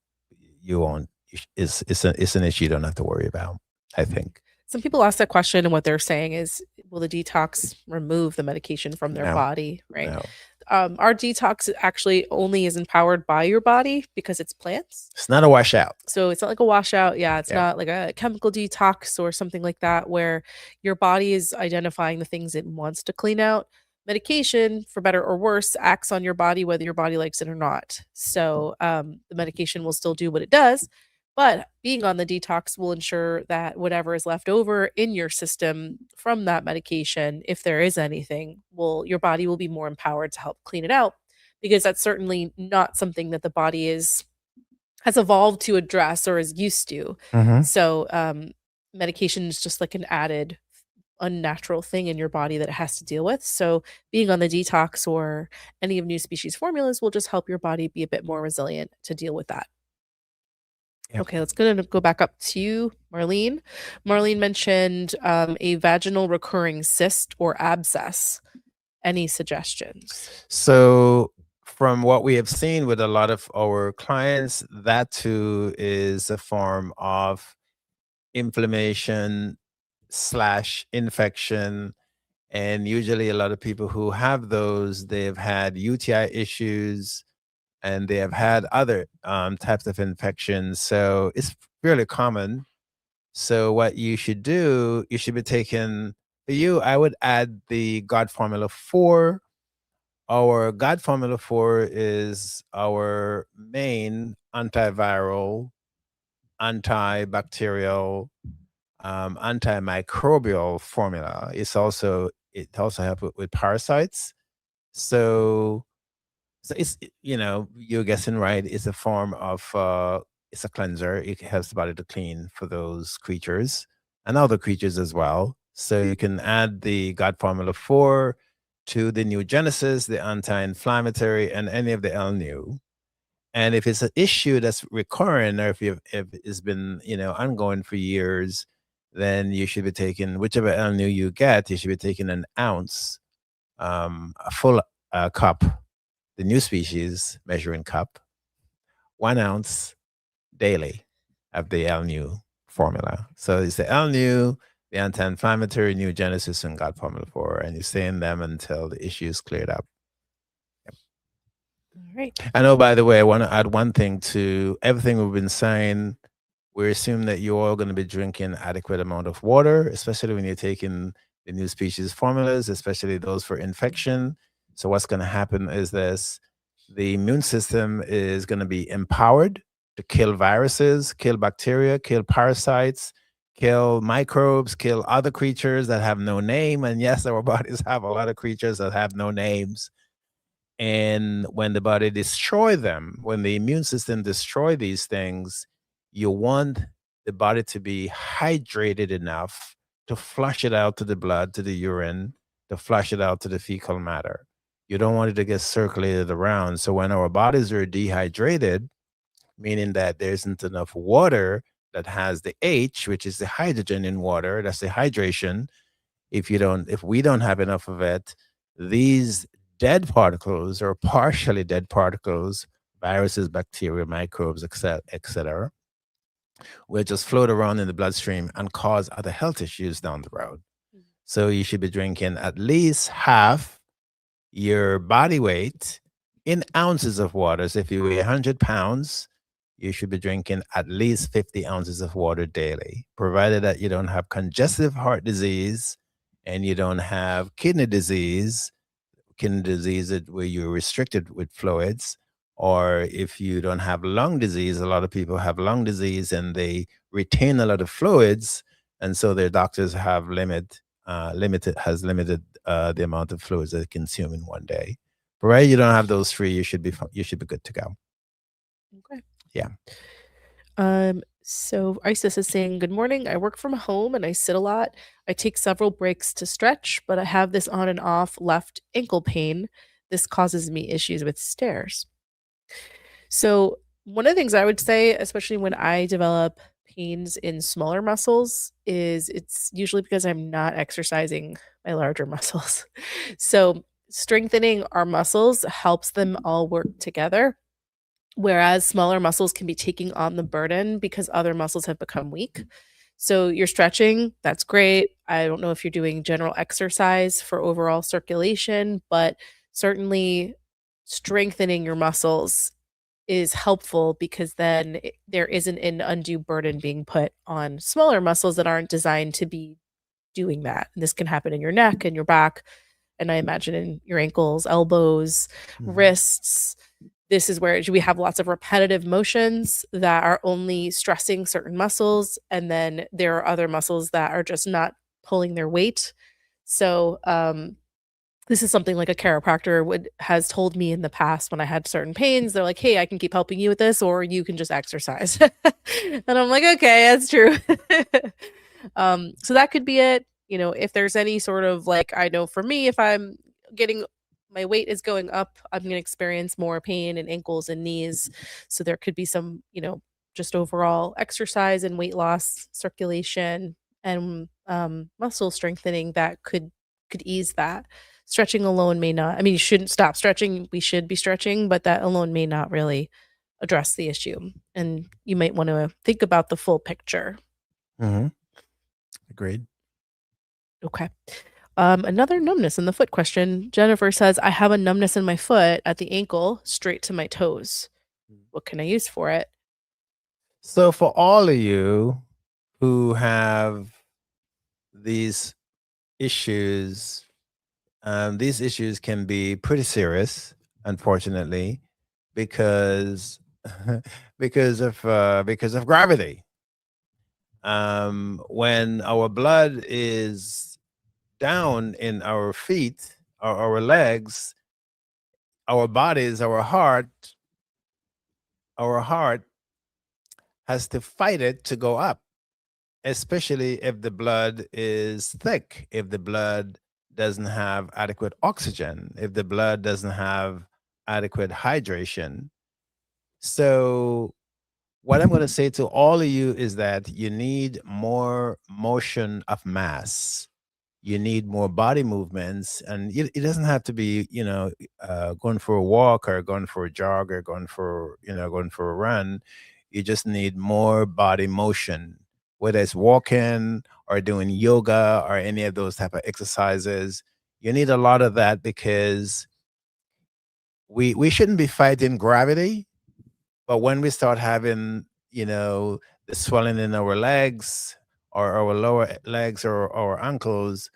you won't. It's an issue you don't have to worry about, I think. Some people ask that question, and what they're saying is, will the detox remove the medication from their No, body? Right. no, Our detox actually only is empowered by your body because it's plants. it's not a washout. So it's not like a washout. Yeah, it's Yeah. not like a chemical detox or something like that, where your body is identifying the things it wants to clean out. Medication, for better or worse, acts on your body whether your body likes it or not. So the medication will still do what it does, but being on the detox will ensure that whatever is left over in your system from that medication, if there is anything, your body will be more empowered to help clean it out, because that's certainly not something that the body has evolved to address or is used to. Mm-hmm. So medication is just like an added unnatural thing in your body that it has to deal with. So being on the detox or any of NuSpecies formulas will just help your body be a bit more resilient to deal with that. Yep. Okay, let's go back up to you, Marlene. Marlene mentioned a vaginal recurring cyst or abscess. Any suggestions? So, from what we have seen with a lot of our clients, that too is a form of inflammation slash infection. And usually, a lot of people who have those, they've had UTI issues and they have had other types of infections. So, it's fairly common. So, what you should do, you should be taking, for you, I would add the God Formula 4. Our God Formula 4 is our main antiviral, antibacterial, antimicrobial formula. It also helps with parasites. So, it's you're guessing right. It's a form of it's a cleanser. It helps the body to clean for those creatures and other creatures as well. So you can add the God Formula 4 to the New Genesis, the anti-inflammatory, and any of the L-New. And if it's an issue that's recurring, or if it's been ongoing for years, then you should be taking whichever L-New you get. You should be taking an ounce, a full cup, the NuSpecies measuring cup, 1 ounce daily of the L-New formula. So it's the L-New, the anti-inflammatory, New Genesis, and God Formula 4, and you stay in them until the issue is cleared up. All right. I know, by the way, I want to add one thing to everything we've been saying. We assume that you're all going to be drinking adequate amount of water, especially when you're taking the NuSpecies formulas, especially those for infection. So what's going to happen is this: the immune system is going to be empowered to kill viruses, kill bacteria, kill parasites, kill microbes, kill other creatures that have no name. And yes, our bodies have a lot of creatures that have no names. And when the body destroy them, when the immune system destroy these things, you want the body to be hydrated enough to flush it out to the blood, to the urine, to flush it out to the fecal matter. You don't want it to get circulated around. So when our bodies are dehydrated, meaning that there isn't enough water that has the H, which is the hydrogen in water, that's the hydration. If we don't have enough of it, these dead particles or partially dead particles, viruses, bacteria, microbes, etc., will just float around in the bloodstream and cause other health issues down the road. So you should be drinking at least half your body weight in ounces of water. So if you weigh 100 pounds, you should be drinking at least 50 ounces of water daily, provided that you don't have congestive heart disease and you don't have kidney disease where you're restricted with fluids, or if you don't have lung disease. A lot of people have lung disease and they retain a lot of fluids, and so their doctors have limited the amount of fluids they consume in one day. Provided you don't have those three, you should be good to go. Okay. Yeah. So Isis is saying, "Good morning. I work from home and I sit a lot. I take several breaks to stretch, but I have this on and off left ankle pain. This causes me issues with stairs." So, one of the things I would say, especially when I develop pains in smaller muscles, is it's usually because I'm not exercising my larger muscles. So, strengthening our muscles helps them all work together, whereas smaller muscles can be taking on the burden because other muscles have become weak. So, you're stretching, that's great. I don't know if you're doing general exercise for overall circulation, but certainly strengthening your muscles is helpful because then there isn't an undue burden being put on smaller muscles that aren't designed to be doing that. And this can happen in your neck and your back, and I imagine in your ankles, elbows, Mhm. wrists. This is where we have lots of repetitive motions that are only stressing certain muscles, and then there are other muscles that are just not pulling their weight. So, this is something like a chiropractor would has told me in the past when I had certain pains. They're like, "Hey, I can keep helping you with this, or you can just exercise." And I'm like, "Okay, that's true." So that could be it. If there's any sort of like, I know for me, if I'm getting my weight is going up, I'm going to experience more pain in ankles and knees. So there could be some, just overall exercise and weight loss, circulation, and muscle strengthening that could ease that. Stretching alone may not. I mean, you shouldn't stop stretching. We should be stretching, but that alone may not really address the issue. And you might want to think about the full picture. Mhm. Agreed. Okay. Another numbness in the foot question. Jennifer says, I have a numbness in my foot at the ankle straight to my toes. What can I use for it? So for all of you who have these issues, these issues can be pretty serious, unfortunately, because because of gravity. When our blood is down in our feet or our legs, our bodies, our heart has to fight it to go up, especially if the blood is thick, if the blood doesn't have adequate oxygen, if the blood doesn't have adequate hydration. So, what I'm going to say to all of you is that you need more motion of mass. You need more body movements, and it doesn't have to be, going for a walk or going for a jog or going for a run. You just need more body motion, whether it's walking or doing yoga or any of those type of exercises. You need a lot of that because we shouldn't be fighting gravity, but when we start having, the swelling in our legs or our lower legs or our ankles,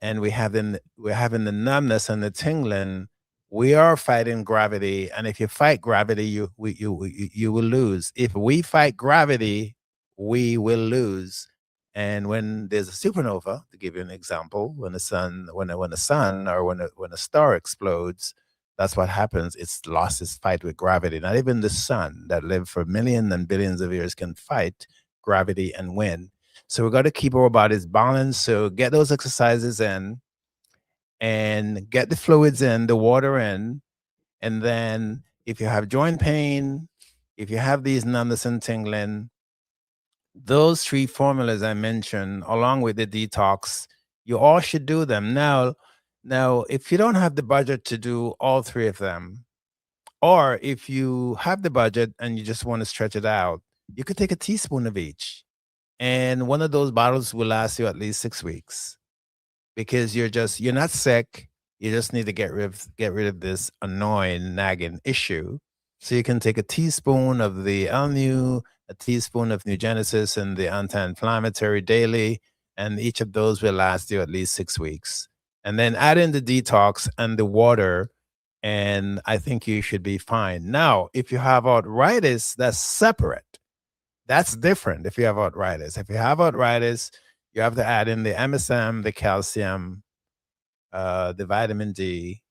and we're having the numbness and the tingling, we are fighting gravity. And if you fight gravity, you will lose. If we fight gravity, we will lose. And when there's a supernova, to give you an example, when the sun or when a star explodes, that's what happens. It's lost its fight with gravity. Not even the sun that lived for millions and billions of years can fight gravity and win. So we got to keep our bodies balanced. So get those exercises in and get the fluids in, the water in. And then if you have joint pain, if you have these numbness and tingling, those three formulas I mentioned, along with the detox, you all should do them. Now, if you don't have the budget to do all three of them, or if you have the budget and you just want to stretch it out, You could take a teaspoon of each, and one of those bottles will last you at least 6 weeks because you're not sick. You just need to get rid of this annoying nagging issue. So you can take a teaspoon of the LNU, a teaspoon of New Genesis, and the anti-inflammatory daily, and each of those will last you at least 6 weeks. And then add in the detox and the water, and I think you should be fine. Now, if you have arthritis, that's separate. That's different if you have arthritis. If you have arthritis, you have to add in the MSM, the calcium, the vitamin D,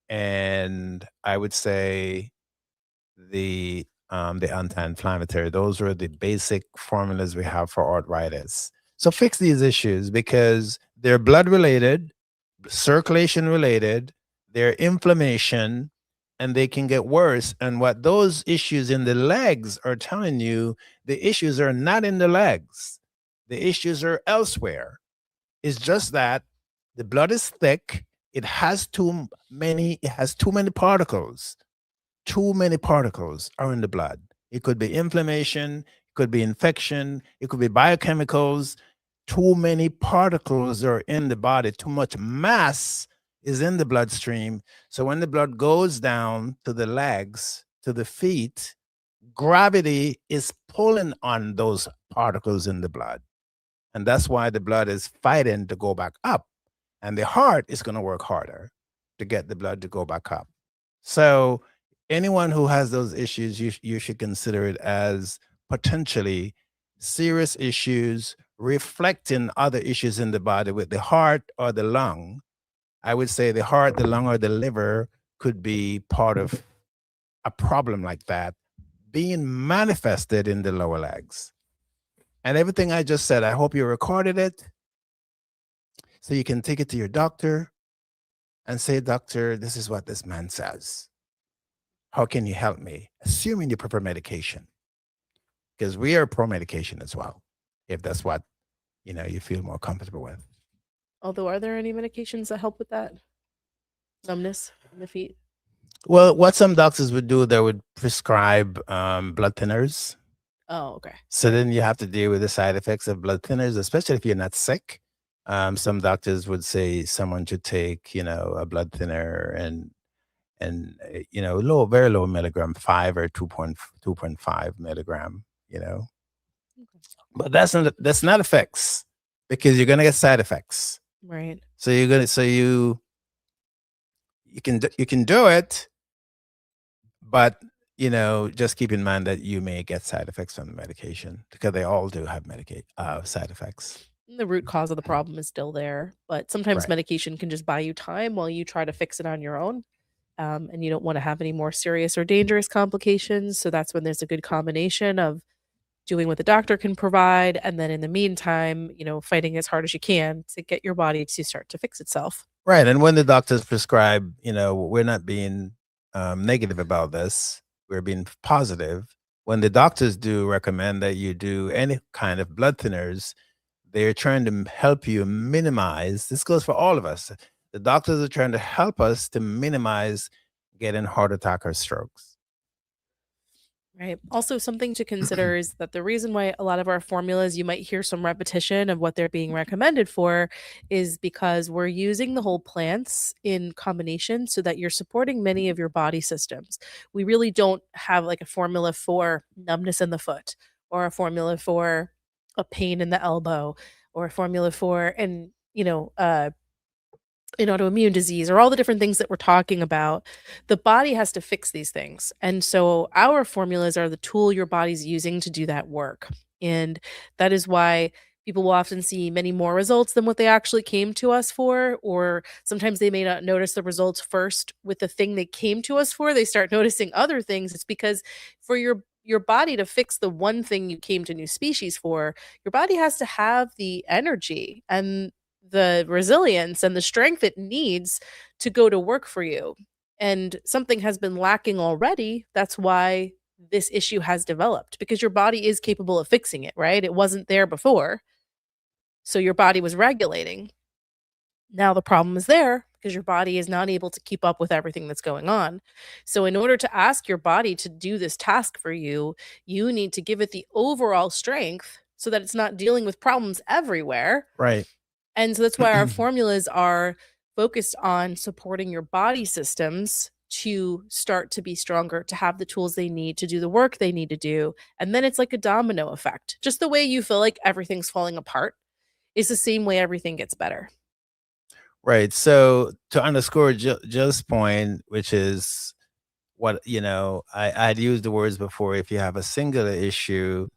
and I would say the anti-inflammatory. Those are the basic formulas we have for arthritis. So fix these issues because they're blood related, circulation related, they're inflammation, and they can get worse. And what those issues in the legs are telling you, the issues are not in the legs. The issues are elsewhere. It's just that the blood is thick. It has too many particles. Too many particles are in the blood. It could be inflammation, it could be infection, it could be biochemicals. Too many particles are in the body. Too much mass is in the bloodstream. So when the blood goes down to the legs, to the feet, gravity is pulling on those particles in the blood. And that's why the blood is fighting to go back up. And the heart is going to work harder to get the blood to go back up. So, anyone who has those issues, you should consider it as potentially serious issues reflecting other issues in the body with the heart or the lung. I would say the heart, the lung, or the liver could be part of a problem like that being manifested in the lower legs. And everything I just said, I hope you recorded it so you can take it to your doctor and say, Doctor, this is what this man says. How can you help me? Assuming you prefer medication, because we are pro medication as well, if that's what you feel more comfortable with. Although, are there any medications that help with that numbness in the feet? Well, what some doctors would do, they would prescribe blood thinners. Oh, okay. So then you have to deal with the side effects of blood thinners, especially if you're not sick. Some doctors would say someone should take, a blood thinner and low, very low milligram, 5 or 2.5 milligram. Okay. But that's not effects because you're gonna get side effects. Right. So you can do it, but just keep in mind that you may get side effects from the medication because they all do have Medicaid side effects. The root cause of the problem is still there, but sometimes Right. medication can just buy you time while you try to fix it on your own. And you don't want to have any more serious or dangerous complications. So that's when there's a good combination of doing what the doctor can provide, and then in the meantime, fighting as hard as you can to get your body to start to fix itself. Right. And when the doctors prescribe, we're not being negative about this. We're being positive. When the doctors do recommend that you do any kind of blood thinners, they're trying to help you minimize. This goes for all of us. The doctors are trying to help us to minimize getting heart attack or strokes. Right. Also, something to consider is that the reason why a lot of our formulas, you might hear some repetition of what they're being recommended for, is because we're using the whole plants in combination so that you're supporting many of your body systems. We really don't have like a formula for numbness in the foot, or a formula for a pain in the elbow, or a formula for an autoimmune disease, or all the different things that we're talking about. The body has to fix these things. And so our formulas are the tool your body's using to do that work. And that is why people will often see many more results than what they actually came to us for, or sometimes they may not notice the results first with the thing they came to us for. They start noticing other things. It's because for your body to fix the one thing you came to NuSpecies for, your body has to have the energy and the resilience and the strength it needs to go to work for you. And something has been lacking already. That's why this issue has developed, because your body is capable of fixing it, right? It wasn't there before. So your body was regulating. Now the problem is there. because your body is not able to keep up with everything that's going on. So, in order to ask your body to do this task for you, you need to give it the overall strength so that it's not dealing with problems everywhere. Right. And so that's why our formulas are focused on supporting your body systems to start to be stronger, to have the tools they need to do the work they need to do. And then it's like a domino effect. Just the way you feel like everything's falling apart is the same way everything gets better. Right. So to underscore Jill's point, which is what, I'd used the words before. If you have a singular issue,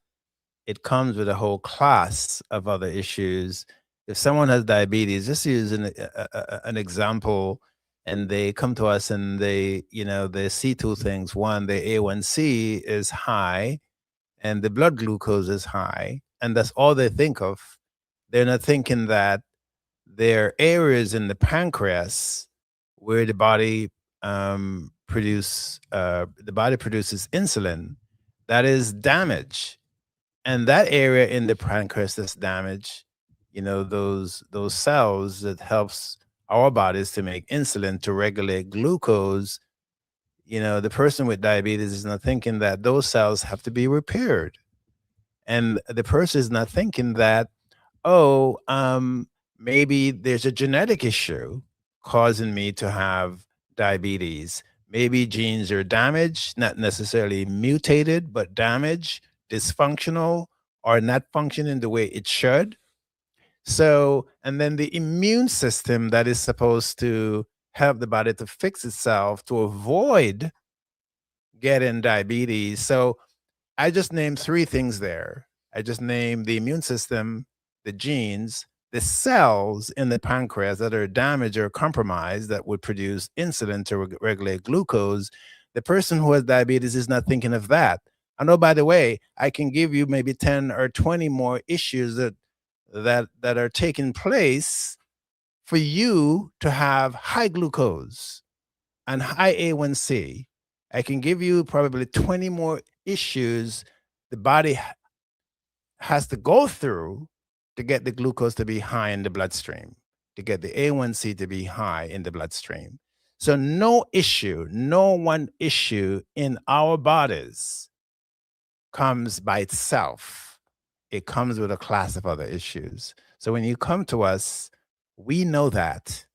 it comes with a whole class of other issues. If someone has diabetes, just using an example, and they come to us and they see two things. One, the A1C is high and the blood glucose is high, and that's all they think of. They're not thinking that there are areas in the pancreas where the body produces insulin that is damaged, and that area in the pancreas that's damaged, those cells that helps our bodies to make insulin to regulate glucose. The person with diabetes is not thinking that those cells have to be repaired, and the person is not thinking that, oh, maybe there's a genetic issue causing me to have diabetes. Maybe genes are damaged, not necessarily mutated, but damaged, dysfunctional, or not functioning the way it should. So, and then the immune system that is supposed to help the body to fix itself to avoid getting diabetes. So, I just named three things there. I just named the immune system, the genes, the cells in the pancreas that are damaged or compromised that would produce insulin to regulate glucose. The person who has diabetes is not thinking of that. I know, by the way, I can give you maybe 10 or 20 more issues that are taking place for you to have high glucose and high A1C. I can give you probably 20 more issues the body has to go through to get the glucose to be high in the bloodstream, to get the A1C to be high in the bloodstream. So, no one issue in our bodies comes by itself. It comes with a class of other issues. So, when you come to us, we know that.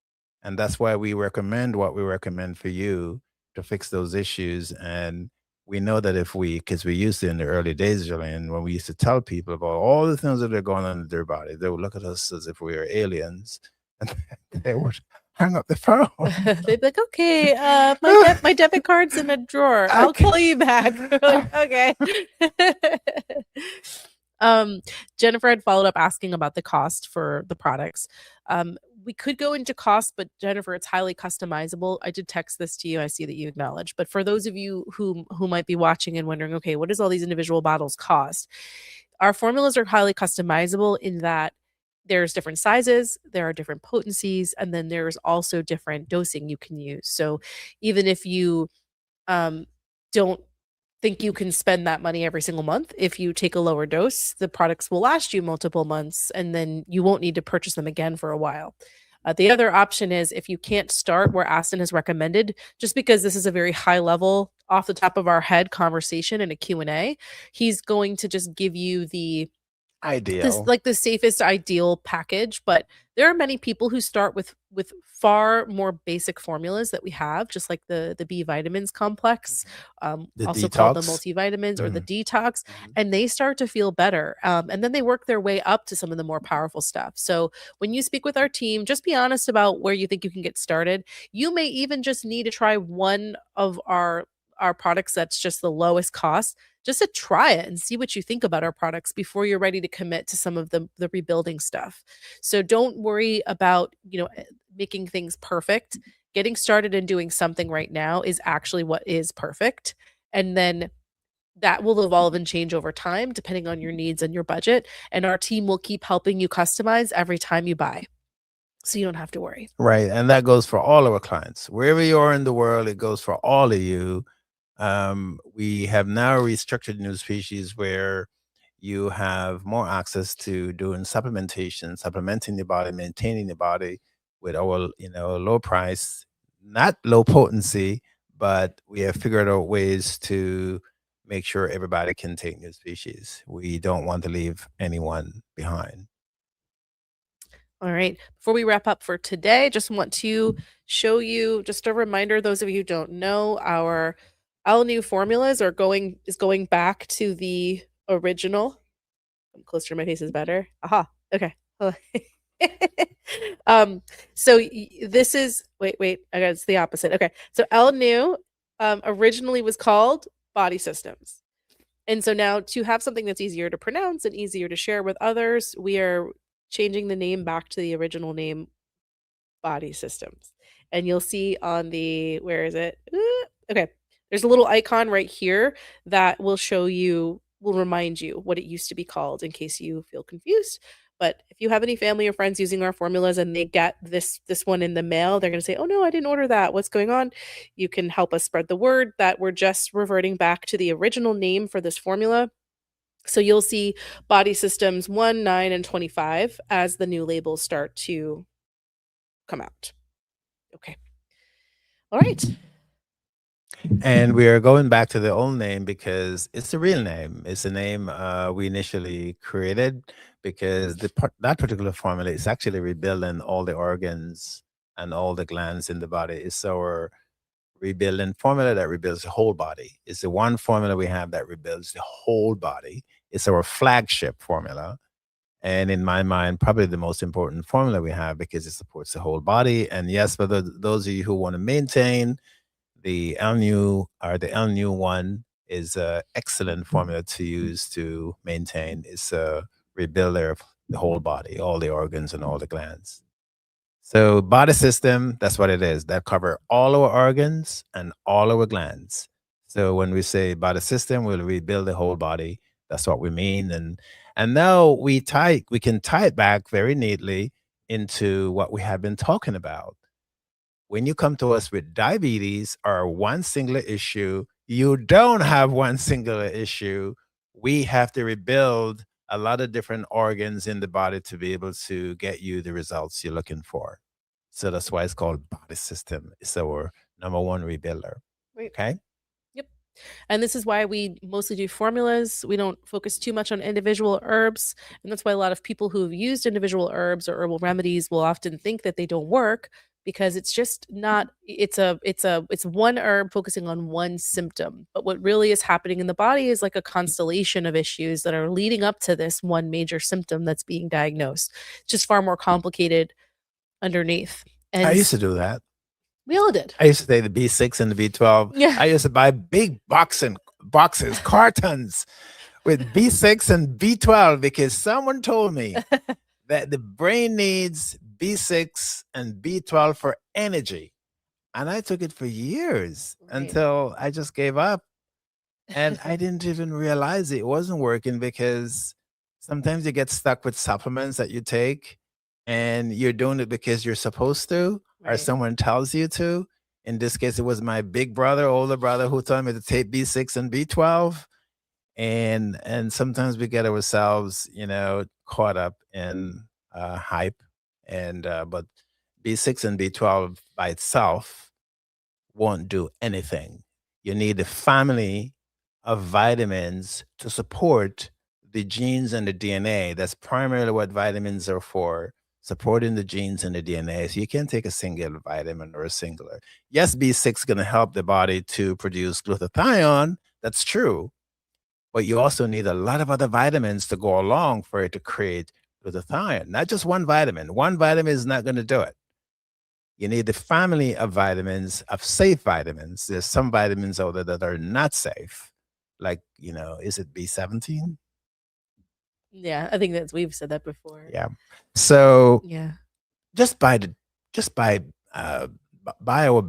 And that's why we recommend what we recommend for you to fix those issues. And we know that because we used to in the early days, Julian, when we used to tell people about all the things that are going on in their body, they would look at us as if we were aliens, and they would hang up the phone. They'd be like, okay, my debit card's in a drawer. I'll call you back. Like, okay. Jennifer had followed up asking about the cost for the products. We could go into cost, but Jennifer, it's highly customizable. I did text this to you. I see that you acknowledged. But for those of you who might be watching and wondering, okay, what does all these individual bottles cost? Our formulas are highly customizable in that there's different sizes, there are different potencies, and then there's also different dosing you can use. So even if you don't think you can spend that money every single month, if you take a lower dose, the products will last you multiple months and then you won't need to purchase them again for a while. The other option is if you can't start where Aston has recommended, just because this is a very high level, off the top of our head conversation and a Q&A, he's going to just give you this Ideal. like the safest ideal package. But there are many people who start with far more basic formulas that we have, just like the B vitamins complex, The also called the detox. multivitamins or the Mhm, detox, mhm. and they start to feel better. And then they work their way up to some of the more powerful stuff. So when you speak with our team, just be honest about where you think you can get started. You may even just need to try one of our products that's just the lowest cost, just to try it and see what you think about our products before you're ready to commit to some of the rebuilding stuff. So don't worry about, making things perfect. Getting started and doing something right now is actually what is perfect. And then that will evolve and change over time depending on your needs and your budget. And our team will keep helping you customize every time you buy. So you don't have to worry. Right. And that goes for all our clients. Wherever you are in the world, it goes for all of you. We have now restructured New Species where you have more access to doing supplementation, supplementing the body, maintaining the body, with our, low price, not low potency, but we have figured out ways to make sure everybody can take new species. We don't want to leave anyone behind. All right. Before we wrap up for today, just want to show you just a reminder. Those of you who don't know, our all new formulas is going back to the original. Come closer to my face is better. Aha. Okay. um. So this is wait. I guess it's the opposite. Okay. So L new originally was called Body Systems. And so now to have something that's easier to pronounce and easier to share with others, we are changing the name back to the original name, Body Systems. And you'll see on the, where is it? Okay. There's a little icon right here that will show you, will remind you what it used to be called in case you feel confused. But if you have any family or friends using our formulas and they get this one in the mail, they're going to say, "Oh no, I didn't order that. What's going on?" You can help us spread the word that we're just reverting back to the original name for this formula. So you'll see Body Systems 1, 9, and 25 as the new labels start to come out. Okay. All right. And we are going back to the old name because it's the real name. It's the name we initially created because that particular formula is actually rebuilding all the organs and all the glands in the body. It's our rebuilding formula that rebuilds the whole body. It's the one formula we have that rebuilds the whole body. It's our flagship formula. And in my mind, probably the most important formula we have because it supports the whole body. And yes, for those of you who want to maintain, the LNU or the LNU one is an excellent formula to use to maintain. It's a rebuilder of the whole body, all the organs and all the glands. So body system, that's what it is. That cover all our organs and all our glands. So when we say body system, we'll rebuild the whole body. That's what we mean. And now we can tie it back very neatly into what we have been talking about. When you come to us with diabetes or one singular issue, you don't have one singular issue. We have to rebuild a lot of different organs in the body to be able to get you the results you're looking for. So that's why it's called body system. It's our number one rebuilder. Right. Okay. Yep. And this is why we mostly do formulas. We don't focus too much on individual herbs. And that's why a lot of people who've used individual herbs or herbal remedies will often think that they don't work because it's just not it's one herb focusing on one symptom. But what really is happening in the body is like a constellation of issues that are leading up to this one major symptom that's being diagnosed. It's just far more complicated underneath. I And used to do that. we all did. I used to say the B6 and the B12. Yeah. I used to buy big boxes, cartons with B6 and B12 because someone told me that the brain needs B6 and B12 for energy. And I took it for years until I just gave up. And I didn't even realize it wasn't working because sometimes you get stuck with supplements that you take and you're doing it because you're supposed to or Right. someone tells you to. In this case, it was my big brother, older brother, who told me to take B6 and B12. And sometimes we get ourselves, caught up in hype. And but B6 and B12 by itself won't do anything. You need a family of vitamins to support the genes and the DNA. That's primarily what vitamins are for, supporting the genes and the DNA. So you can't take a single vitamin or a singular. Yes, B6 is going to help the body to produce glutathione. That's true. But you also need a lot of other vitamins to go along for it to create glutathione, not just one vitamin. One vitamin is not going to do it. You need the family of vitamins, of safe vitamins. There's some vitamins out there that are not safe. Like, is it B17? Yeah, I think that's we've said that before. Yeah. So Yeah. just buy the just buy buy our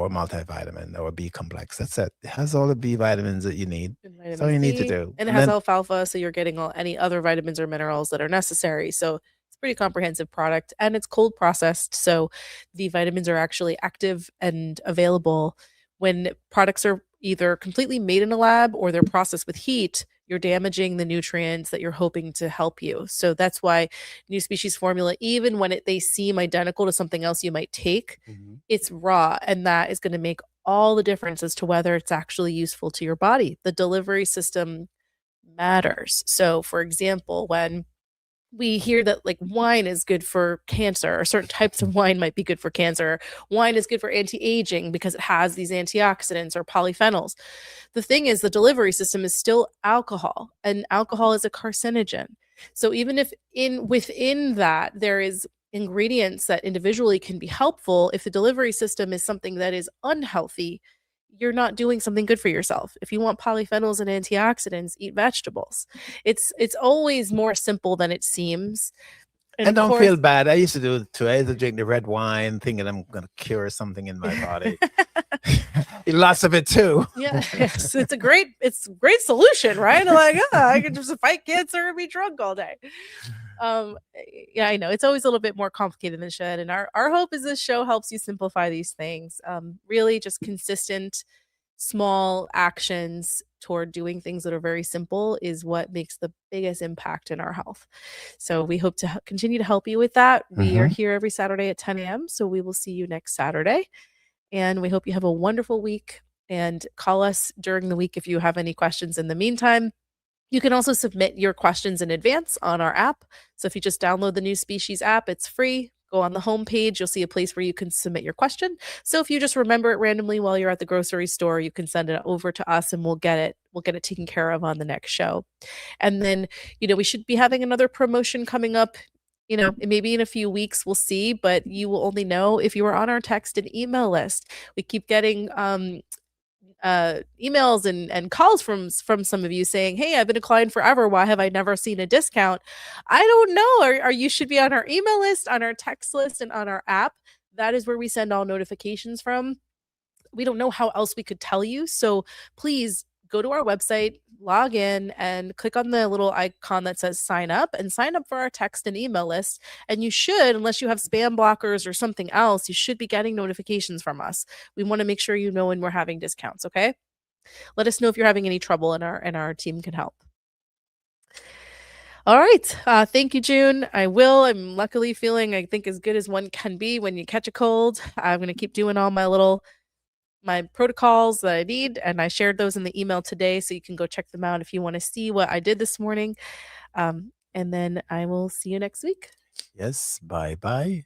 multivitamin, our B complex. That's it. It has all the B vitamins that you need. And That's all vitamin you need to C, do. and it And has then alfalfa, so you're getting all any other vitamins or minerals that are necessary. So it's a pretty comprehensive product, and it's cold processed, so the vitamins are actually active and available when products are either completely made in a lab or they're processed with heat. you're damaging the nutrients that you're hoping to help you. So that's why NuSpecies formula, even when they seem identical to something else you might take, it's raw, and that is going to make all the difference as to whether it's actually useful to your body. The delivery system matters. So, for example, when we hear that like wine is good for cancer, or certain types of wine might be good for cancer, wine is good for anti-aging because it has these antioxidants or polyphenols. The thing is, the delivery system is still alcohol, and alcohol is a carcinogen. So even if within that there is ingredients that individually can be helpful, if the delivery system is something that is unhealthy, you're not doing something good for yourself. If you want polyphenols and antioxidants, eat vegetables. It's always more simple than it seems. And don't feel bad. I used to do it too. I used to drink the red wine thinking I'm going to cure something in my body. Lots of it too. Yeah, yes, it's a great solution, right? Like, I can just fight cancer and be drunk all day. Yeah, I know it's always a little bit more complicated than it should, and our hope is this show helps you simplify these things. Really, just consistent, small actions toward doing things that are very simple is what makes the biggest impact in our health. So we hope to continue to help you with that. We are here every Saturday at 10 a.m. So we will see you next Saturday. And we hope you have a wonderful week, and call us during the week if you have any questions in the meantime. You can also submit your questions in advance on our app. So if you just download the NuSpecies app, it's free. Go on the homepage, you'll see a place where you can submit your question. So if you just remember it randomly while you're at the grocery store, you can send it over to us and we'll get it taken care of on the next show. And then, we should be having another promotion coming up. Maybe in a few weeks, we'll see, but you will only know if you are on our text and email list. We keep getting emails and calls from some of you saying, "Hey, I've been a client forever. Why have I never seen a discount?" I don't know. Or you should be on our email list, on our text list, and on our app. That is where we send all notifications from. We don't know how else we could tell you. So please go to our website, log in, and click on the little icon that says sign up, and sign up for our text and email list. And you should, unless you have spam blockers or something else, you should be getting notifications from us. We want to make sure you know when we're having discounts, okay? Let us know if you're having any trouble, and our team can help. All right. Thank you, June. I'm luckily feeling, I think, as good as one can be when you catch a cold. I'm going to keep doing all my protocols that I need, and I shared those in the email today, so you can go check them out if you want to see what I did this morning. And then I will see you next week. Yes, bye-bye.